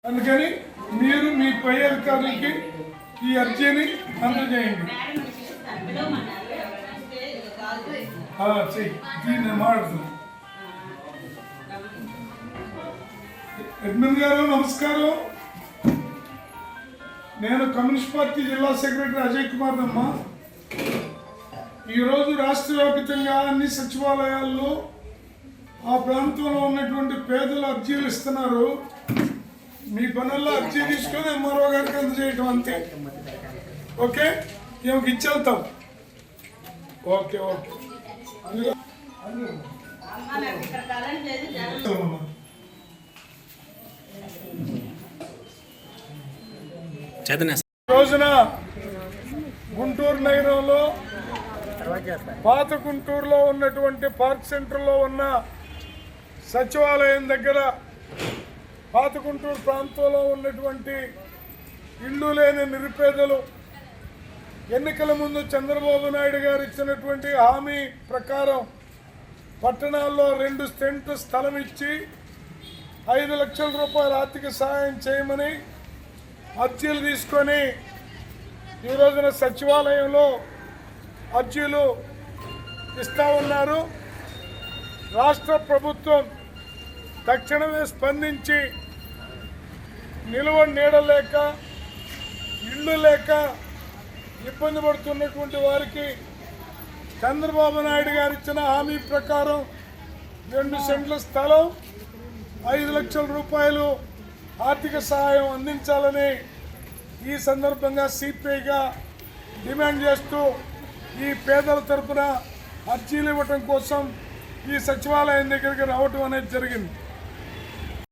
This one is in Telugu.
అందుకని మీరు మీ పై అధికారులకి ఈ అర్జీని అందజేయండి. దీన్ని మాట్లాడుతున్నాను. అడ్మిన్ గారు నమస్కారం. నేను కమ్యూనిస్ట్ పార్టీ జిల్లా సెక్రటరీ అజయ్ కుమార్ అమ్మ. ఈరోజు రాష్ట్ర వ్యాప్తంగా అన్ని సచివాలయాల్లో ఆ ప్రాంతంలో ఉన్నటువంటి పేదలు అర్జీలు ఇస్తున్నారు. మీ పనుల్లో అర్జీ తీసుకొని ఎంఆర్ఓ గారికి అందజేయటం అంతే. ఓకే, ఏమికి ఇచ్చేళ్తాం. ఓకే ఓకే రోజున గుంటూరు నగరంలో పాత గుంటూరులో ఉన్నటువంటి పార్క్ సెంటర్లో ఉన్న సచివాలయం దగ్గర పాత గుంటూరు ప్రాంతంలో ఉన్నటువంటి ఇళ్ళు లేని నిరుపేదలు ఎన్నికల ముందు చంద్రబాబు నాయుడు గారు ఇచ్చినటువంటి హామీ ప్రకారం పట్టణాల్లో 2 సెంట్లు స్థలం ఇచ్చి 5 లక్షల రూపాయల ఆర్థిక సహాయం చేయమని అర్జీలు తీసుకొని ఈ రోజున సచివాలయంలో అర్జీలు ఇస్తూ ఉన్నారు. రాష్ట్ర ప్రభుత్వం తక్షణమే స్పందించి నిలువ నీడ లేక ఇళ్ళు లేక ఇబ్బంది పడుతున్నటువంటి వారికి చంద్రబాబు నాయుడు గారు ఇచ్చిన హామీ ప్రకారం 2 సెంట్ల స్థలం 5 లక్షల రూపాయలు ఆర్థిక సహాయం అందించాలని ఈ సందర్భంగా సిపిఐగా డిమాండ్ చేస్తూ ఈ పేదల తరపున అర్జీలు ఇవ్వటం కోసం ఈ సచివాలయం దగ్గరికి రావటం అనేది జరిగింది.